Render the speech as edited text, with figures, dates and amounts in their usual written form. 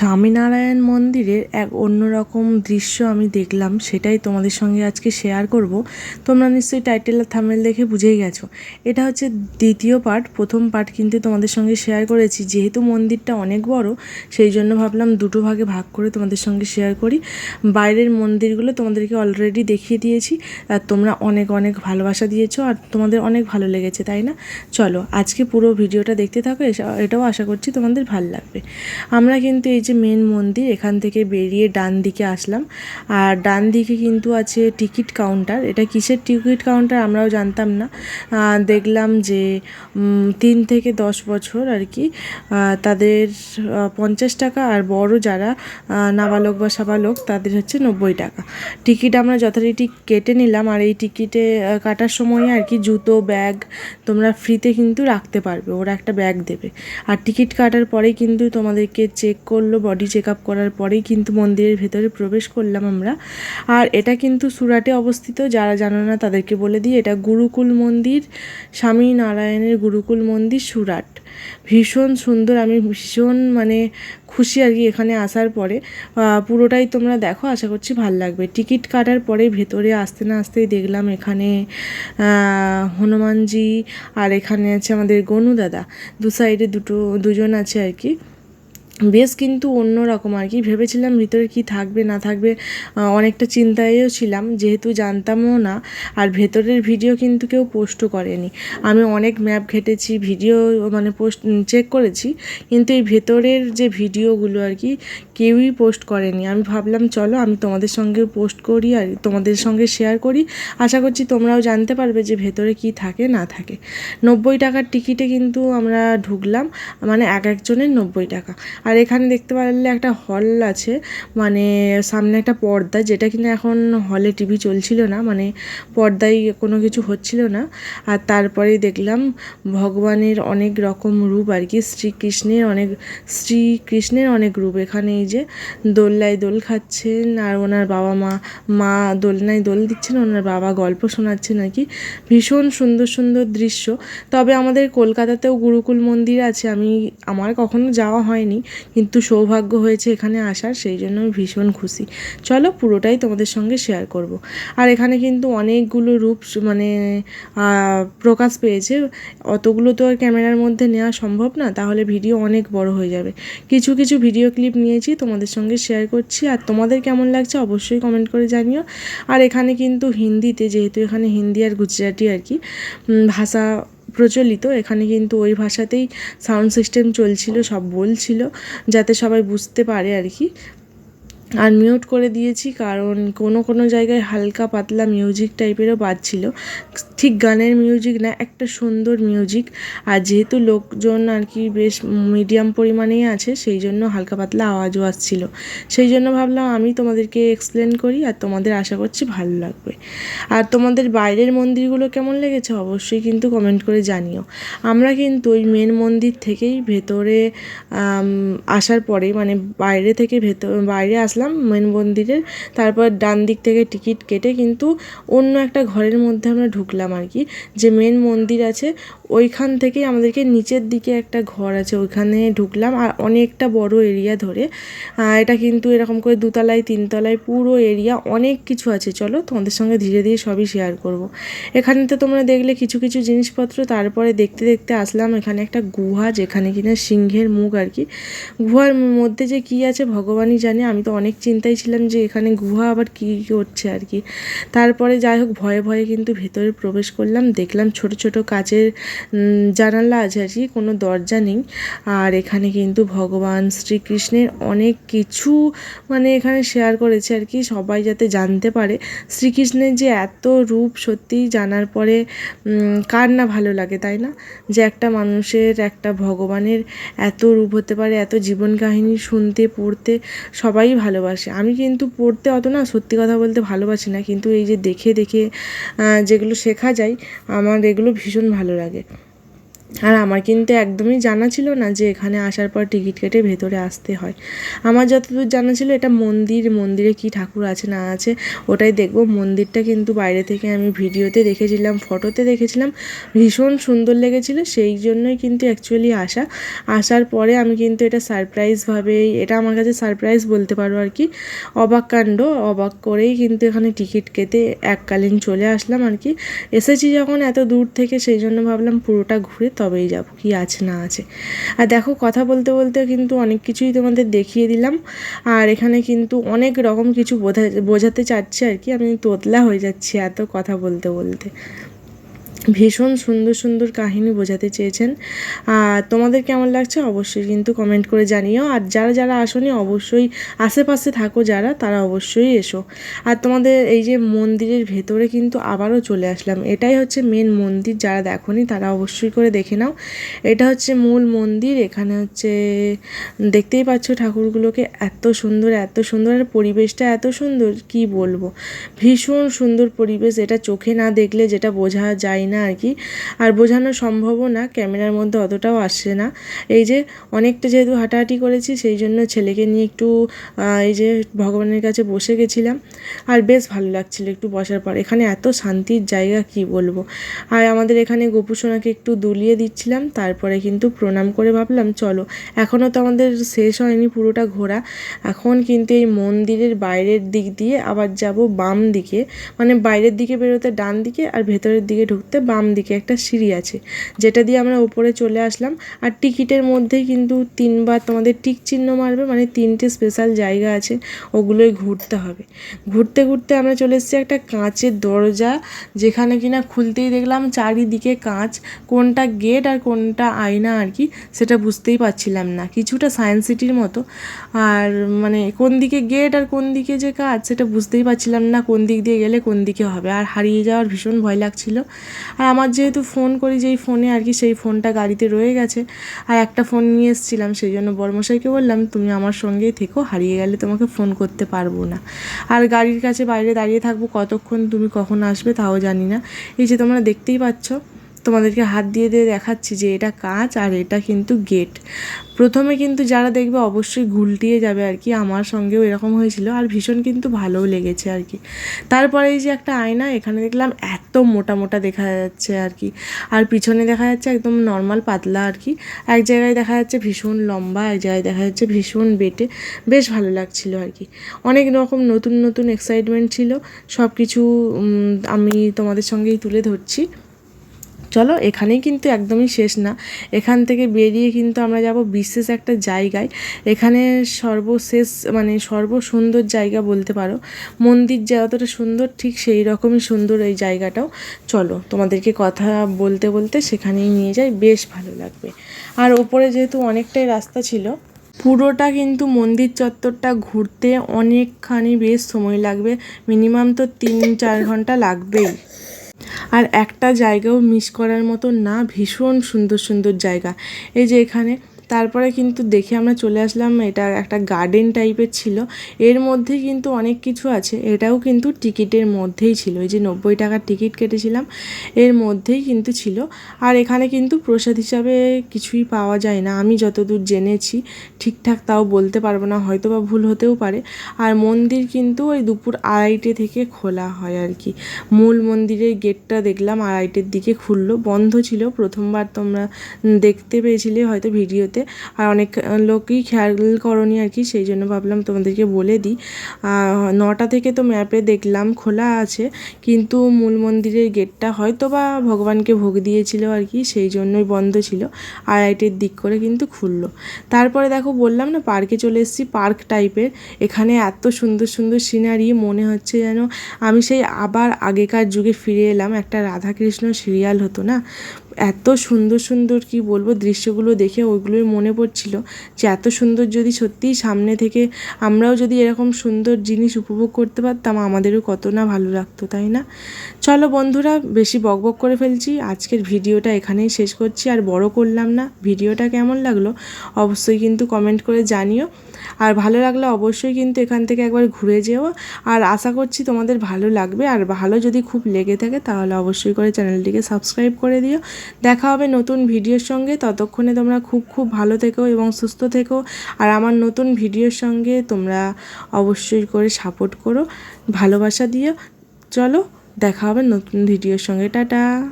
স্বামীনারায়ণ মন্দিরের এক অন্যরকম দৃশ্য আমি দেখলাম, সেটাই তোমাদের সঙ্গে আজকে শেয়ার করব। তোমরা নিশ্চয়ই টাইটেল আর থাম্বনেল দেখে বুঝেই গেছো এটা হচ্ছে দ্বিতীয় পার্ট। প্রথম পার্ট কিন্তু তোমাদের সঙ্গে শেয়ার করেছি, যেহেতু মন্দিরটা অনেক বড় সেই জন্য ভাবলাম দুটো ভাগে ভাগ করে তোমাদের সঙ্গে শেয়ার করি। বাইরের মন্দিরগুলো তোমাদেরকে অলরেডি দেখিয়ে দিয়েছি, আর তোমরা অনেক অনেক ভালোবাসা দিয়েছো আর তোমাদের অনেক ভালো লেগেছে, তাই না? চলো আজকে পুরো ভিডিওটা দেখতে থাকো, এটাও আশা করছি তোমাদের ভালো লাগবে। আমরা কিন্তু এই যে মেন মন্দির, এখান থেকে বেরিয়ে ডান দিকে আসলাম, আর ডান দিকে কিন্তু আছে টিকিট কাউন্টার। এটা কিসের টিকিট কাউন্টার আমরাও জানতাম না। দেখলাম যে 3 থেকে 10 বছর আর কি তাদের 50 টাকা, আর বড় যারা নাবালক বা সাবালক তাদের হচ্ছে 90 টাকা। টিকিট আমরা যথারীতি কেটে নিলাম, আর এই টিকিটে কাটার সময় আর কি জুতো ব্যাগ তোমরা ফ্রিতে কিন্তু রাখতে পারবে, ওরা একটা ব্যাগ দেবে। আর টিকিট কাটার পরেই কিন্তু তোমাদেরকে চেক করলো, বডি চেক আপ করার পরেই কিন্তু মন্দিরের ভেতরে প্রবেশ করলাম আমরা। আর এটা কিন্তু সুরাটে অবস্থিত, যারা জানো না তাদেরকে বলে দিই, এটা গুরুকুল মন্দির, স্বামীনারায়ণের গুরুকুল মন্দির, সুরাট। ভীষণ সুন্দর, আমি ভীষণ খুশি আর কি এখানে আসার পরে। পুরোটাই তোমরা দেখো, আশা করছি ভালো লাগবে। টিকিট কাটার পরে ভেতরে আসতে না আসতেই দেখলাম এখানে হনুমানজি, আর এখানে আছে আমাদের গনু দাদা, দু সাইডে দুজন আছে আর কি। বেশ কিন্তু অন্য রকম আর কি। ভেবেছিলাম ভিতরে কি থাকবে না থাকবে, অনেকটা চিন্তায়ও ছিলাম, যেহেতু জানতামও না। আর ভেতরের ভিডিও কিন্তু কেউ পোস্টও করেনি। আমি অনেক ম্যাপ ঘেটেছি, ভিডিও পোস্ট চেক করেছি, কিন্তু এই ভেতরের যে ভিডিওগুলো আর কি কেউই পোস্ট করেনি। আমি ভাবলাম চলো আমি তোমাদের সঙ্গে পোস্ট করি আর তোমাদের সঙ্গে শেয়ার করি, আশা করছি তোমরাও জানতে পারবে যে ভেতরে কি থাকে না থাকে। 90 টাকার টিকিটে কিন্তু আমরা ঢুকলাম, এক একজনের 90 টাকা। আর এখানে দেখতে পারলে একটা হল আছে, সামনে একটা পর্দা, যেটা কিনা এখন হলে টিভি চলছিল না, পর্দায় কোনো কিছু হচ্ছিল না। আর তারপরেই দেখলাম ভগবানের অনেক রকম রূপ আর কি, শ্রীকৃষ্ণের অনেক রূপ। এখানে এই যে দোলনায় দোল খাচ্ছেন, আর ওনার বাবা মা দোলনায় দোল দিচ্ছেন, ওনার বাবা গল্প শোনাচ্ছেন আর কি। ভীষণ সুন্দর সুন্দর দৃশ্য। তবে আমাদের কলকাতাতেও গুরুকুল মন্দির আছে, আমার কখনো যাওয়া হয়নি, কিন্তু সৌভাগ্য হয়েছে এখানে আসার, সেই জন্য আমি ভীষণ খুশি। চলো পুরোটাই তোমাদের সঙ্গে শেয়ার করব। আর এখানে কিন্তু অনেকগুলো রূপ প্রকাশ পেয়েছে, অতগুলো তো আর ক্যামেরার মধ্যে নেওয়া সম্ভব না, তাহলে ভিডিও অনেক বড় হয়ে যাবে। কিছু কিছু ভিডিও ক্লিপ নিয়েছি, তোমাদের সঙ্গে শেয়ার করছি। আর তোমাদের কেমন লাগছে অবশ্যই কমেন্ট করে জানিও। আর এখানে কিন্তু হিন্দিতে, যেহেতু এখানে হিন্দি আর গুজরাটি আর কি ভাষা প্রচলিত, এখানে কিন্তু ওই ভাষাতেই সাউন্ড সিস্টেম চলছিল, সব বলছিল যাতে সবাই বুঝতে পারে আর কি। আর মিউট করে দিয়েছি, কারণ কোনো জায়গায় হালকা পাতলা মিউজিক টাইপেরও বাজছিল, ঠিক গানের মিউজিক না, একটা সুন্দর মিউজিক। আর যেহেতু লোকজন আর কি বেশ মিডিয়াম পরিমাণেই আছে, সেই জন্য হালকা পাতলা আওয়াজও আসছিল। সেই জন্য ভাবলাম আমি তোমাদেরকে এক্সপ্লেন করি, আর তোমাদের আশা করছি ভালো লাগবে। আর তোমাদের বাইরের মন্দিরগুলো কেমন লেগেছে অবশ্যই কিন্তু কমেন্ট করে জানিও। আমরা কিন্তু ওই মেন মন্দির থেকেই ভেতরে আসার পরে, বাইরে আসলাম মেন মন্দিরের, তারপর ডান দিক থেকে টিকিট কেটে কিন্তু অন্য একটা ঘরের মধ্যে আমরা ঢুকলাম আর কি। যে মেন মন্দির আছে ওইখান থেকেই আমাদেরকে নিচের দিকে একটা ঘর আছে, ওইখানে ঢুকলাম। আর অনেকটা বড় এরিয়া ধরে, এটা কিন্তু এরকম করে 2 তলায় 3 তলায় পুরো এরিয়া, অনেক কিছু আছে। চলো তোমাদের সঙ্গে ধীরে ধীরে সবই শেয়ার করব। এখানে তো তোমরা দেখলে কিছু কিছু জিনিসপত্র, তারপরে দেখতে দেখতে আসলাম এখানে একটা গুহা, যেখানে কিনা সিংহের মুখ আর কি। গুহার মধ্যে যে কী আছে ভগবানই জানে, আমি তো অনেক চিন্তায় ছিলাম যে এখানে গুহা আবার কী করছে আর কি। তারপরে যাই হোক ভয়ে ভয়ে কিন্তু ভেতরে প্রবেশ করলাম, দেখলাম ছোট ছোট কাচের জানালা আছে আর কি, কোনো দরজা নেই। আর এখানে কিন্তু ভগবান শ্রীকৃষ্ণের অনেক কিছু এখানে শেয়ার করেছে আর কি, সবাই যাতে জানতে পারে শ্রীকৃষ্ণের যে এত রূপ। সত্যিই জানার পরে কার না ভালো লাগে, তাই না? যে একটা মানুষের, একটা ভগবানের এত রূপ হতে পারে, এত জীবন কাহিনী শুনতে পড়তে সবাই ভালোবাসে। আমি কিন্তু পড়তে অত না, সত্যি কথা বলতে ভালোবাসি না, কিন্তু এই যে দেখে দেখে যেগুলো শেখা যায়, আমার এগুলো ভীষণ ভালো লাগে। আর আমার কিন্তু একদমই জানা ছিল না যে এখানে আসার পর টিকিট কেটে ভেতরে আসতে হয়। আমার যতদূর জানা ছিল এটা মন্দিরে কি ঠাকুর আছে না আছে ওটাই দেখব। মন্দিরটা কিন্তু বাইরে থেকে আমি ভিডিওতে দেখেছিলাম, ফটোতে দেখেছিলাম, ভীষণ সুন্দর লেগেছিল, সেই জন্যই কিন্তু অ্যাকচুয়ালি আসার পরে আমি কিন্তু এটা সারপ্রাইজভাবেই, এটা আমার কাছে সারপ্রাইজ বলতে পারো আর কি, অবাক করেই কিন্তু এখানে টিকিট কেটে এককালীন চলে আসলাম আর কি। এসেছি যখন এত দূর থেকে, সেই জন্য ভাবলাম পুরোটা ঘুরে তবেই যাব কি আছে না আছে। আর দেখো কথা বলতে বলতে কিন্তু অনেক কিছুই তোমাদের দেখিয়ে দিলাম। আর এখানে কিন্তু অনেক রকম কিছু বোঝাতে চাচ্ছি আর কি, আমি তোতলা হয়ে যাচ্ছি এত কথা বলতে বলতে। ভীষণ সুন্দর সুন্দর কাহিনী বোঝাতে চেয়েছেন। আর তোমাদের কেমন লাগছে অবশ্যই কিন্তু কমেন্ট করে জানিও। আর যারা আসোনি অবশ্যই আশেপাশে থাকো যারা, তারা অবশ্যই এসো। আর তোমাদের এই যে মন্দিরের ভেতরে কিন্তু আবারও চলে আসলাম, এটাই হচ্ছে মেন মন্দির, যারা দেখোনি তারা অবশ্যই করে দেখে নাও। এটা হচ্ছে মূল মন্দির। এখানে হচ্ছে দেখতেই পাচ্ছ ঠাকুরগুলোকে, এত সুন্দর আর পরিবেশটা এত সুন্দর কি বলবো, ভীষণ সুন্দর পরিবেশ। এটা চোখে না দেখলে যেটা বোঝা যায় না আর কি, আর বোঝানো সম্ভবও না, ক্যামেরার মধ্যে অতটাও আসছে না। এই যে অনেকটা যেহেতু হাঁটাহাঁটি করেছি, সেই জন্য ছেলেকে নিয়ে একটু এই যে ভগবানের কাছে বসে গেছিলাম, আর বেশ ভালো লাগছিল একটু বসার পর। এখানে এত শান্তির জায়গা কি বলবো। আর আমাদের এখানে গোপু সোনাকে একটু দুলিয়ে দিচ্ছিলাম, তারপরে কিন্তু প্রণাম করে ভাবলাম চলো, এখনও তো আমাদের শেষ হয়নি পুরোটা ঘোরা। এখন কিন্তু এই মন্দিরের বাইরের দিক দিয়ে আবার যাব বাম দিকে, মানে বাইরের দিকে বেরোতে ডান দিকে আর ভেতরের দিকে ঢুকতে বাম দিকে একটা সিঁড়ি আছে, যেটা দিয়ে আমরা উপরে চলে আসলাম। আর টিকিটের মধ্যেই কিন্তু 3বার তোমাদের টিক চিহ্ন মারবে, মানে 3টে স্পেশাল জায়গা আছে, ওগুলোই ঘুরতে হবে। ঘুরতে ঘুরতে আমরা চলে এসেছি একটা কাঁচের দরজা, যেখানে কিনা খুলতেই দেখলাম চারিদিকে কাঁচ, কোনটা গেট আর কোনটা আয়না আর কি সেটা বুঝতেই পারছিলাম না, কিছুটা সায়েন্স সিটির মতো। আর মানে কোন দিকে গেট আর কোন দিকে যে কাজ সেটা বুঝতেই পারছিলাম না, কোন দিক দিয়ে গেলে কোন দিকে হবে, আর হারিয়ে যাওয়ার ভীষণ ভয় লাগছিল। আর আমার যেহেতু ফোন করি যেই ফোনে আর কি, সেই ফোনটা গাড়িতে রয়ে গেছে, আর একটা ফোন নিয়ে এসেছিলাম, সেই জন্য বড়মশাইকে বললাম তুমি আমার সঙ্গেই থেকো, হারিয়ে গেলে তোমাকে ফোন করতে পারবো না। আর গাড়ির কাছে বাইরে দাঁড়িয়ে থাকবো কতক্ষণ, তুমি কখন আসবে তাও জানি না। এই যে তোমরা দেখতেই পাচ্ছ, তোমাদেরকে হাত দিয়ে দেখাচ্ছি যে এটা কাঁচ আর এটা কিন্তু গেট। প্রথমে কিন্তু যারা দেখবে অবশ্যই ঘুলটিয়ে যাবে আর কি, আমার সঙ্গেও এরকম হয়েছিল, আর ভীষণ কিন্তু ভালোও লেগেছে আর কি। তারপরে এই যে একটা আয়না, এখানে দেখলাম এত মোটা মোটা দেখা যাচ্ছে আর কি, আর পিছনে দেখা যাচ্ছে একদম নর্মাল পাতলা আর কি। এক জায়গায় দেখা যাচ্ছে ভীষণ লম্বা, এক জায়গায় দেখা যাচ্ছে ভীষণ বেটে, বেশ ভালো লাগছিল আর কি। অনেক রকম নতুন নতুন এক্সাইটমেন্ট ছিল, সব কিছু আমি তোমাদের সঙ্গেই তুলে ধরছি। চলো, এখানেই কিন্তু একদমই শেষ না, এখান থেকে বেরিয়ে কিন্তু আমরা যাব বিশেষ একটা জায়গায়। এখানে সর্বশেষ মানে সর্বসুন্দর জায়গা বলতে পারো, মন্দির যতটা সুন্দর ঠিক সেই রকমই সুন্দর এই জায়গাটাও। চলো তোমাদেরকে কথা বলতে বলতে সেখানেই নিয়ে যাই, বেশ ভালো লাগবে। আর ওপরে যেহেতু অনেকটাই রাস্তা ছিল, পুরোটা কিন্তু মন্দির চত্বরটা ঘুরতে অনেকখানি বেশ সময় লাগবে, মিনিমাম তো 3-4 ঘন্টা লাগবেই। আর একটা জায়গাও মিস করার মতো না, ভীষণ সুন্দর সুন্দর জায়গা। এই যে এখানে, তারপরে কিন্তু দেখে আমরা চলে আসলাম, এটা একটা গার্ডেন টাইপের ছিল, এর মধ্যে কিন্তু অনেক কিছু আছে, এটাও কিন্তু টিকিটের মধ্যেই ছিল, এই যে 90 টাকার টিকিট কেটেছিলাম এর মধ্যেই কিন্তু ছিল। আর এখানে কিন্তু প্রসাদ হিসাবে কিছুই পাওয়া যায় না আমি যতদূর জেনেছি, ঠিকঠাক তাও বলতে পারবো না, হয়তো বা ভুল হতেও পারে। আর মন্দির কিন্তু ওই দুপুর 2:30 থেকে খোলা হয় আর কি। মূল মন্দিরের গেটটা দেখলাম 2:30-এর দিকে খুললো, বন্ধ ছিল প্রথমবার, তোমরা দেখতে পেয়েছিলে হয়তো ভিডিওতে, আর অনেক লোকই খেয়াল করনি আর কি, সেই জন্য ভাবলাম তোমাদেরকে বলে দিই। 9টা থেকে তো ম্যাপে দেখলাম খোলা আছে, কিন্তু মূল মন্দিরের গেটটা হয়তো বা ভগবানকে ভোগ দিয়েছিল আর কি, সেই জন্যই বন্ধ ছিল, 2:30-এর দিক করে কিন্তু খুললো। তারপরে দেখো বললাম না পার্কে চলে এসেছি, পার্ক টাইপের। এখানে এত সুন্দর সুন্দর সিনারি, মনে হচ্ছে যেন আমি সেই আবার আগেকার যুগে ফিরে এলাম, একটা রাধাকৃষ্ণ সিরিয়াল হতো না, এত সুন্দর সুন্দর কি বলবো দৃশ্যগুলো দেখে ওইগুলোই মনে পড়ছিল যে এত সুন্দর যদি সত্যিই সামনে থেকে আমরাও যদি এরকম সুন্দর জিনিস উপভোগ করতে পারতাম, আমাদেরও কত না ভালো লাগতো, তাই না? চলো বন্ধুরা, বেশি বকবক করে ফেলছি, আজকের ভিডিওটা এখানেই শেষ করছি, আর বড় করলাম না। ভিডিওটা কেমন লাগলো অবশ্যই কিন্তু কমেন্ট করে জানিও, আর ভালো লাগলে অবশ্যই কিন্তু এখান থেকে একবার ঘুরে যেও, আর আশা করছি তোমাদের ভালো লাগবে। আর ভালো যদি খুব লেগে থাকে তাহলে অবশ্যই করে চ্যানেলটিকে সাবস্ক্রাইব করে দিও, দেখা হবে নতুন ভিডিওর সঙ্গে। ততক্ষণে তোমরা খুব খুব ভালো থেকো এবং সুস্থ থেকো। আর আমার নতুন ভিডিওর সঙ্গে তোমরা অবশ্যই করে সাপোর্ট করো, ভালোবাসা দিও। চলো দেখা হবে নতুন ভিডিওর সঙ্গে, টাটা।